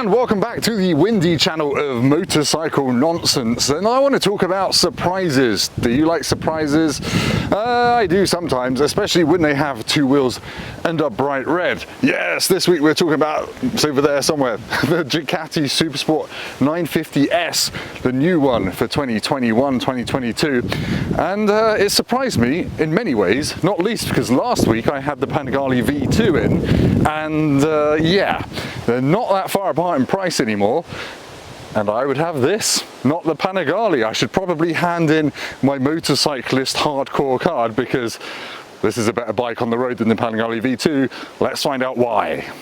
and welcome back to the windy channel of motorcycle nonsense. And I want to talk about surprises. Do you like surprises? I do sometimes, especially when they have two wheels and are bright red. Yes, this week we're talking about, it's over there somewhere, the Ducati SuperSport 950S, the new one for 2021-2022. And it surprised me in many ways, not least because last week I had the Panigale V2 in, and yeah, they're not that far apart in price anymore, and I would have this, not the Panigale. I should probably hand in my motorcyclist hardcore card because this is a better bike on the road than the Panigale V2. Let's find out why.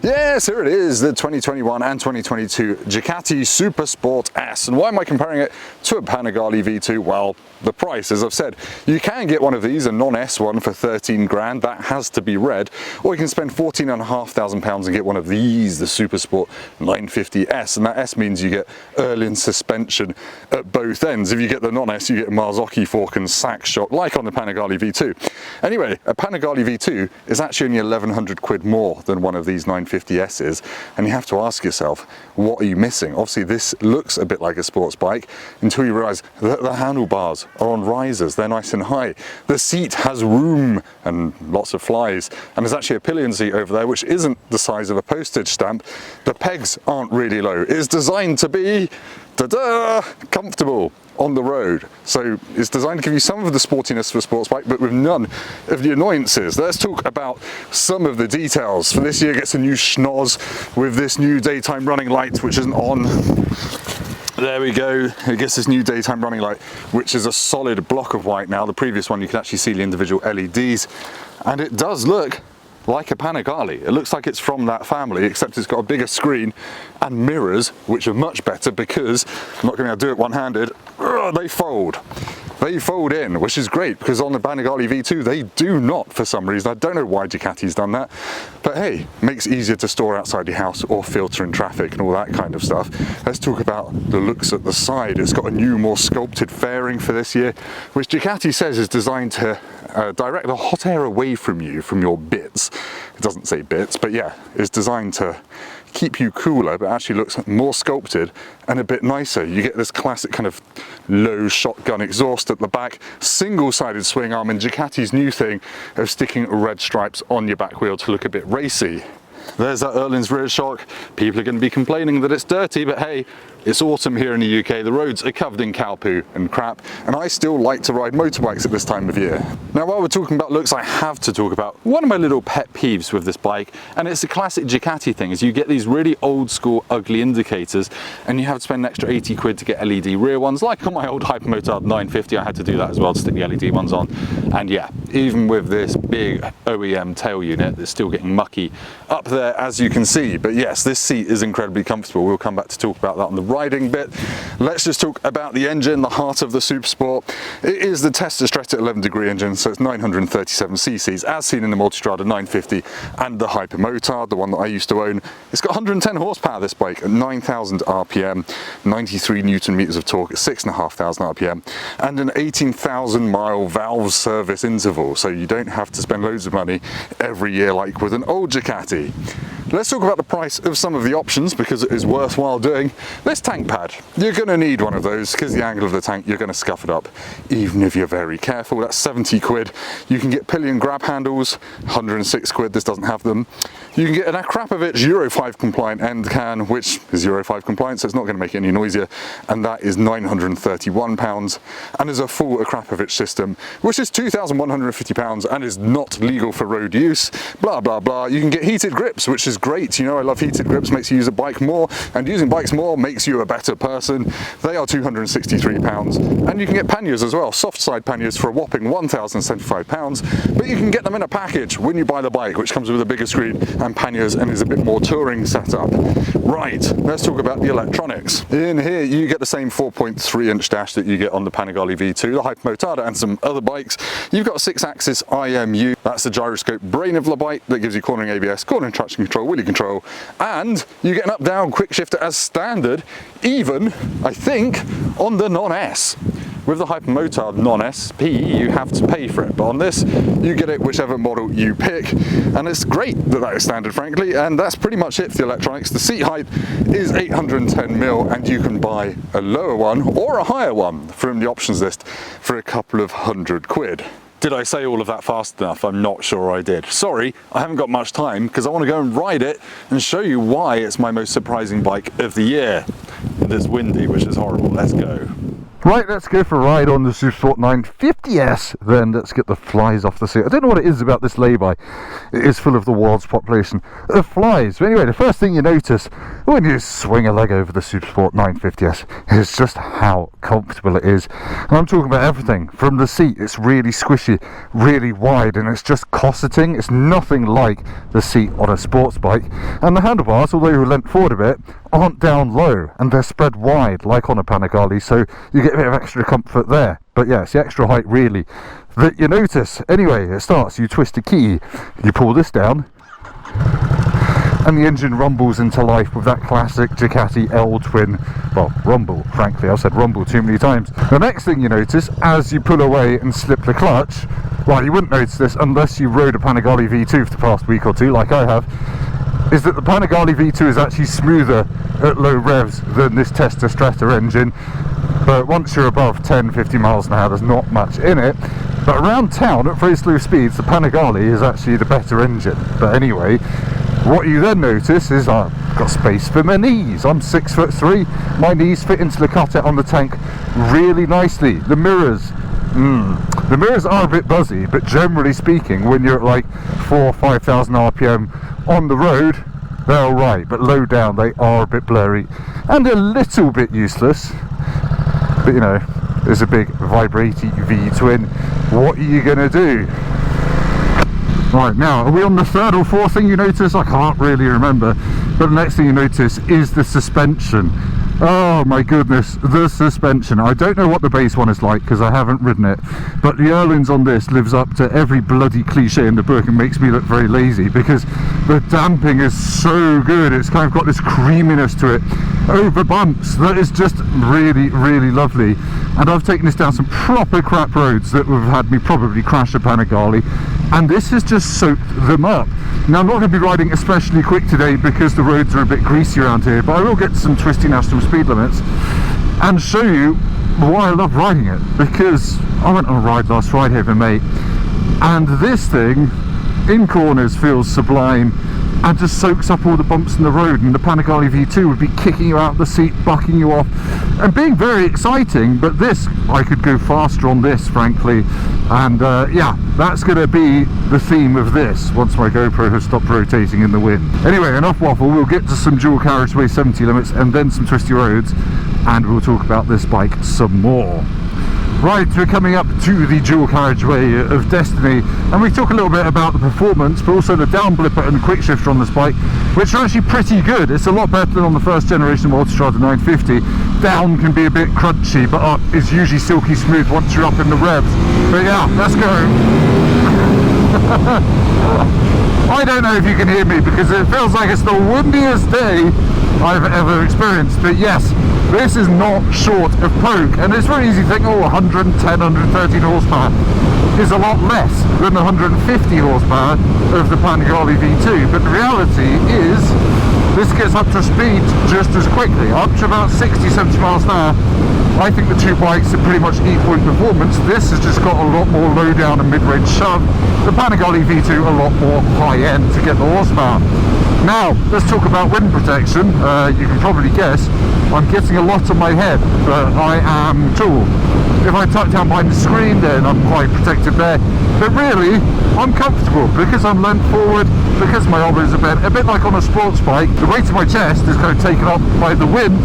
Yes, here it is, the 2021 and 2022 Ducati SuperSport S. And why am I comparing it to a Panigale V2? Well, the price, as I've said. You can get one of these, a non-S one, for 13 grand. That has to be red. Or you can spend £14,500 and get one of these, the SuperSport 950S. And that S means you get Erlin suspension at both ends. If you get the non-S, you get Marzocchi fork and sack shock, like on the Panigale V2. Anyway, a Panigale V2 is actually only 1,100 quid more than one of these 950S's, and you have to ask yourself, what are you missing? Obviously this looks a bit like a sports bike until you realise that the handlebars are on risers, they're nice and high, the seat has room and lots of flies, and there's actually a pillion seat over there which isn't the size of a postage stamp. The pegs aren't really low. It's designed to be comfortable on the road. So it's designed to give you some of the sportiness for a sports bike, but with none of the annoyances. Let's talk about some of the details. For this year, it gets a new schnoz with this new daytime running light, which isn't on. There we go. It gets this new daytime running light, which is a solid block of white now. The previous one, you can actually see the individual LEDs, and it does look like a Panigale. It looks like it's from that family, except it's got a bigger screen and mirrors, which are much better because I'm not going to do it one-handed. They fold. They fold in, which is great because on the Panigale V2 they do not, for some reason. I don't know why Ducati's done that, but hey, makes it easier to store outside your house or filter in traffic and all that kind of stuff. Let's talk about the looks at the side. It's got a new, more sculpted fairing for this year, which Ducati says is designed to direct the hot air away from you, from your bits. It doesn't say bits, but yeah, it's designed to keep you cooler, but actually looks more sculpted and a bit nicer. You get this classic kind of low shotgun exhaust at the back, single-sided swing arm, and Ducati's new thing of sticking red stripes on your back wheel to look a bit racy. There's that Erlin's rear shock. People are going to be complaining that it's dirty, but hey, it's autumn here in the UK. The roads are covered in cow poo and crap, and I still like to ride motorbikes at this time of year. Now, while we're talking about looks, I have to talk about one of my little pet peeves with this bike, and it's a classic Ducati thing, is you get these really old school ugly indicators, and you have to spend an extra 80 quid to get LED rear ones. Like on my old Hypermotard 950, I had to do that as well to stick the LED ones on. And yeah, even with this big OEM tail unit, it's still getting mucky up there, as you can see. But yes, this seat is incredibly comfortable. We'll come back to talk about that on the riding bit. Let's just talk about the engine, the heart of the SuperSport. It is the Testa Stretta 11-degree engine, so it's 937 cc's, as seen in the Multistrada 950 and the Hypermotard, the one that I used to own. It's got 110 horsepower, this bike, at 9,000 RPM, 93 Newton meters of torque at 6,500 RPM, and an 18,000 mile valve service interval, so you don't have to spend loads of money every year like with an old Ducati. Let's talk about the price of some of the options because it is worthwhile doing. This tank pad, you're going to need one of those because the angle of the tank, you're going to scuff it up even if you're very careful. That's 70 quid. You can get pillion grab handles, 106 quid, this doesn't have them. You can get an Akrapovic Euro 5 compliant end can, which is Euro 5 compliant, so it's not going to make it any noisier, and that is £931. And there's a full Akrapovic system, which is £2,150 and is not legal for road use, blah blah blah. You can get heated grips, which is is great. You know, I love heated grips, makes you use a bike more, and using bikes more makes you a better person. They are £263, and you can get panniers as well, soft side panniers for a whopping £1,075, but you can get them in a package when you buy the bike, which comes with a bigger screen and panniers and is a bit more touring setup. Right, let's talk about the electronics. In here you get the same 4.3-inch dash that you get on the Panigale V2, the Hypermotard, and some other bikes. You've got a 6-axis IMU, that's the gyroscope brain of the bike that gives you cornering ABS, cornering traction control, wheelie control, and you get an up-down quick shifter as standard, even, I think, on the non-S. With the Hypermotard non-SP, you have to pay for it, but on this, you get it whichever model you pick, and it's great that that is standard, frankly, and that's pretty much it for the electronics. The seat height is 810mm, and you can buy a lower one or a higher one from the options list for a couple of £100. Did I say all of that fast enough? I'm not sure I did. Sorry, I haven't got much time because I want to go and ride it and show you why it's my most surprising bike of the year. And it's windy, which is horrible. Let's go. Right, let's go for a ride on the SuperSport 950S, then let's get the flies off the seat. I don't know what it is about this lay-by. It is full of the world's population of flies. But anyway, the first thing you notice when you swing a leg over the SuperSport 950S is just how comfortable it is. And I'm talking about everything. From the seat, it's really squishy, really wide, and it's just cosseting. It's nothing like the seat on a sports bike. And the handlebars, although you're leant forward a bit, aren't down low, and they're spread wide like on a Panigale, so you get a bit of extra comfort there. But yeah, it's the extra height really that you notice. Anyway, it starts, you twist a key, you pull this down, and the engine rumbles into life with that classic Ducati L-twin, well, rumble, frankly, I've said rumble too many times. The next thing you notice, as you pull away and slip the clutch, well, you wouldn't notice this unless you rode a Panigale V2 for the past week or two, like I have, is that the Panigale V2 is actually smoother at low revs than this Testa Stretta engine. But once you're above 10-50 miles an hour, there's not much in it. But around town, at very slow speeds, the Panigale is actually the better engine. But anyway, what you then notice is I've got space for my knees. I'm 6'3", my knees fit into the cutout on the tank really nicely. The mirrors, the mirrors are a bit buzzy, but generally speaking, when you're at like 4,000 or 5,000 RPM on the road, they're alright, but low down they are a bit blurry and a little bit useless. But you know, there's a big vibrating V-twin. What are you gonna do? Right, now, are we on the third or fourth thing you notice? I can't really remember. But the next thing you notice is the suspension. Oh my goodness, the suspension. I don't know what the base one is like because I haven't ridden it, but the Erlins on this lives up to every bloody cliche in the book and makes me look very lazy because the damping is so good. It's kind of got this creaminess to it over bumps that is just really, really lovely. And I've taken this down some proper crap roads that would have had me probably crash a Panigale, and this has just soaked them up. Now, I'm not going to be riding especially quick today because the roads are a bit greasy around here, but I will get some twisty national speed limits and show you why I love riding it, because I went on a ride last Friday with a mate, and this thing in corners feels sublime and just soaks up all the bumps in the road, and the Panigale V2 would be kicking you out of the seat, bucking you off and being very exciting. But this, I could go faster on this, frankly, and yeah, that's going to be the theme of this once my GoPro has stopped rotating in the wind. Anyway, enough waffle, we'll get to some dual carriageway 70 limits and then some twisty roads, and we'll talk about this bike some more. Right, we're coming up to the dual carriageway of destiny, and we talk a little bit about the performance, but also the down blipper and the quick shifter on this bike, which are actually pretty good. It's a lot better than on the first generation Multistrada 950. Down can be a bit crunchy, but up is usually silky smooth once you're up in the revs. But yeah, let's go. I don't know if you can hear me because it feels like it's the windiest day I've ever experienced, but yes, this is not short of poke, and it's very easy to think, oh, 110, 113 horsepower is a lot less than the 150 horsepower of the Panigale V2, but the reality is this gets up to speed just as quickly, up to about 60-70 miles an hour. I think the two bikes are pretty much equal in performance. This has just got a lot more low down and mid-range shove. The Panigale V2 a lot more high-end to get the horsepower. Now, let's talk about wind protection. You can probably guess I'm getting a lot on my head, but I am tall. If I tuck down behind the screen, then I'm quite protected there. But really, I'm comfortable because I'm leant forward, because my elbows are bent, a bit like on a sports bike. The weight of my chest is kind of taken up by the wind,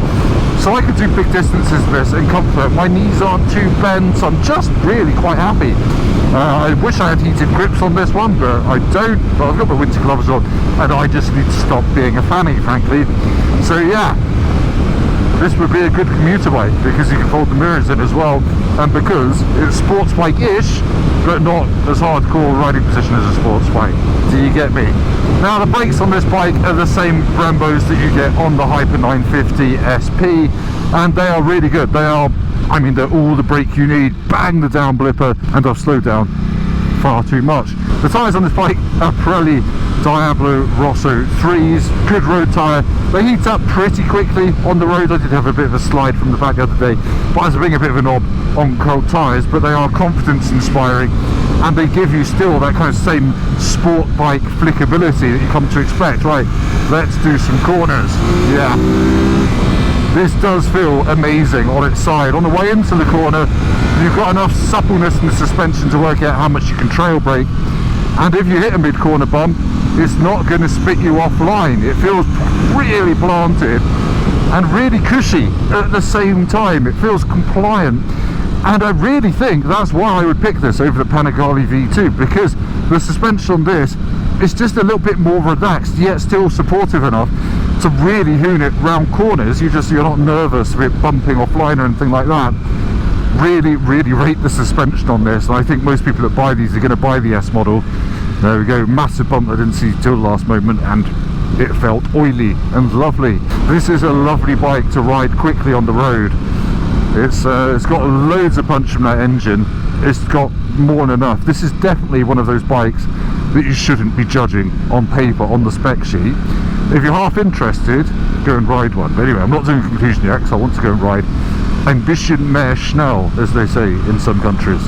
so I can do big distances with this in comfort. My knees aren't too bent, so I'm just really quite happy. I wish I had heated grips on this one, but I don't. But I've got my winter gloves on, and I just need to stop being a fanny, frankly. So yeah, this would be a good commuter bike because you can fold the mirrors in as well, and because it's sports bike-ish, but not as hardcore riding position as a sports bike. Do you get me? Now the brakes on this bike are the same Brembos that you get on the Hyper 950 SP, and they are really good. They are, I mean, they're all the brake you need. Bang the down blipper, and I've slowed down far too much. The tyres on this bike are Pirelli Diablo Rosso 3s, good road tyre. They heat up pretty quickly on the road. I did have a bit of a slide from the back the other day, but I was being a bit of a knob on cold tyres, but they are confidence inspiring, and they give you still that kind of same sport bike flickability that you come to expect. Right, let's do some corners. Yeah, this does feel amazing on its side. On the way into the corner, you've got enough suppleness in the suspension to work out how much you can trail brake, and if you hit a mid-corner bump, it's not going to spit you offline. It feels really planted and really cushy at the same time. It feels compliant, and I really think that's why I would pick this over the Panigale V2, because the suspension on this is just a little bit more relaxed, yet still supportive enough to really hoon it round corners. You're not nervous of it bumping offline or anything like that. Really rate the suspension on this, and I think most people that buy these are going to buy the S model. There we go, massive bump I didn't see till the last moment, and it felt oily and lovely. This is a lovely bike to ride quickly on the road. It's got loads of punch from that engine. It's got more than enough. This is definitely one of those bikes that you shouldn't be judging on paper on the spec sheet. If you're half interested, go and ride one. But anyway, I'm not doing a conclusion yet because I want to go and ride ein bisschen mehr schnell, as they say in some countries.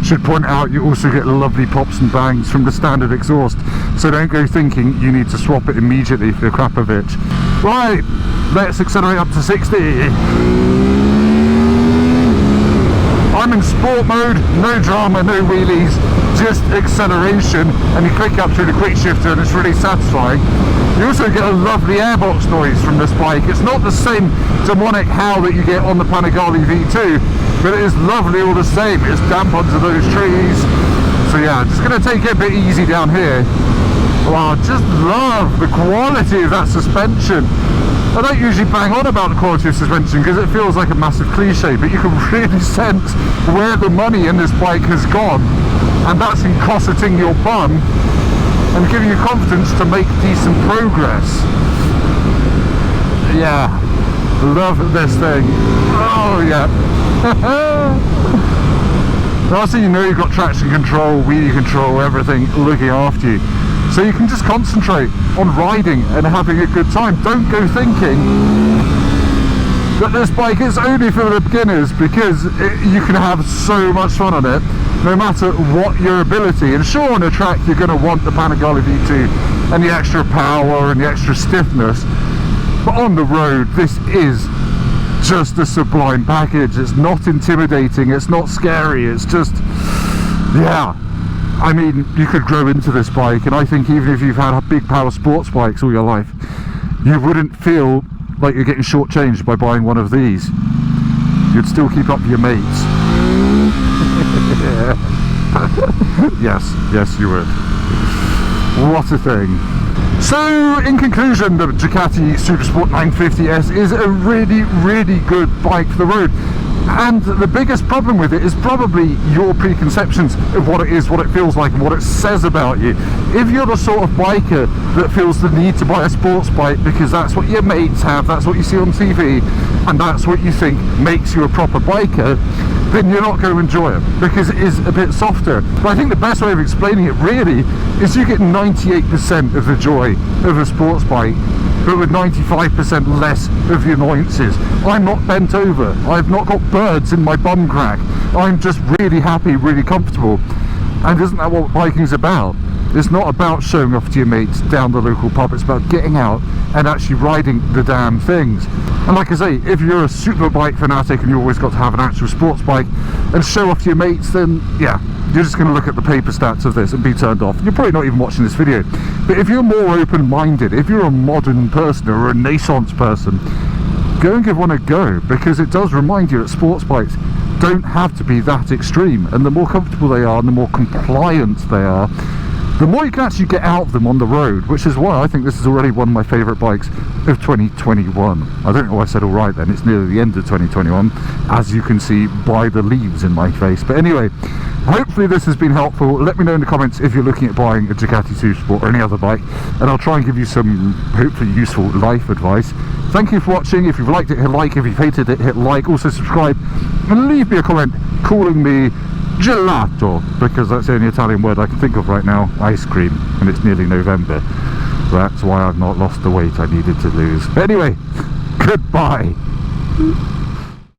Should point out you also get lovely pops and bangs from the standard exhaust, so don't go thinking you need to swap it immediately for the Krapovich. Right, let's accelerate up to 60. I'm in sport mode, no drama, no wheelies, just acceleration, and you click up through the quick shifter and it's really satisfying. You also get a lovely airbox noise from this bike. It's not the same demonic howl that you get on the Panigale V2, but it is lovely all the same. It's damp under those trees. So yeah, just going to take it a bit easy down here. Wow, just love the quality of that suspension. I don't usually bang on about the quality of suspension because it feels like a massive cliche, but you can really sense where the money in this bike has gone, and that's in cosseting your bum and giving you confidence to make decent progress. Yeah, love this thing. Oh yeah. Also, you know you've got traction control, wheelie control, everything looking after you, so you can just concentrate on riding and having a good time. Don't go thinking that this bike is only for the beginners, because you can have so much fun on it no matter what your ability. And sure, on a track you're going to want the Panigale V2 and the extra power and the extra stiffness, but on the road this is just a sublime package. It's not intimidating, it's not scary, it's just, yeah, I mean, you could grow into this bike, and I think even if you've had big power sports bikes all your life, you wouldn't feel like you're getting shortchanged by buying one of these. You'd still keep up with your mates. yes you would. What a thing. So in conclusion, the Ducati SuperSport 950S is a really good bike for the road, and the biggest problem with it is probably your preconceptions of what it is, what it feels like, and what it says about you. If you're the sort of biker that feels the need to buy a sports bike because that's what your mates have, that's what you see on TV, and that's what you think makes you a proper biker, then you're not going to enjoy it, because it is a bit softer. But I think the best way of explaining it really is you get 98% of the joy of a sports bike, but with 95% less of the annoyances. I'm not bent over, I've not got birds in my bum crack, I'm just really happy, really comfortable. And isn't that what biking's about? It's not about showing off to your mates down the local pub, it's about getting out and actually riding the damn things. And like I say, if you're a superbike fanatic and you always got to have an actual sports bike and show off to your mates, then yeah, you're just going to look at the paper stats of this and be turned off. You're probably not even watching this video. But if you're more open-minded, if you're a modern person or a Renaissance person, go and give one a go, because it does remind you that sports bikes don't have to be that extreme, and the more comfortable they are and the more compliant they are, the more you can actually get out of them on the road, which is why I think this is already one of my favourite bikes of 2021. I don't know why I said alright then, it's nearly the end of 2021, as you can see by the leaves in my face. But anyway, hopefully this has been helpful. Let me know in the comments if you're looking at buying a Ducati SuperSport or any other bike, and I'll try and give you some hopefully useful life advice. Thank you for watching. If you've liked it, hit like. If you've hated it, hit like. Also subscribe and leave me a comment calling me gelato, because that's the only Italian word I can think of right now. Ice cream, and it's nearly November. That's why I've not lost the weight I needed to lose. Anyway, goodbye.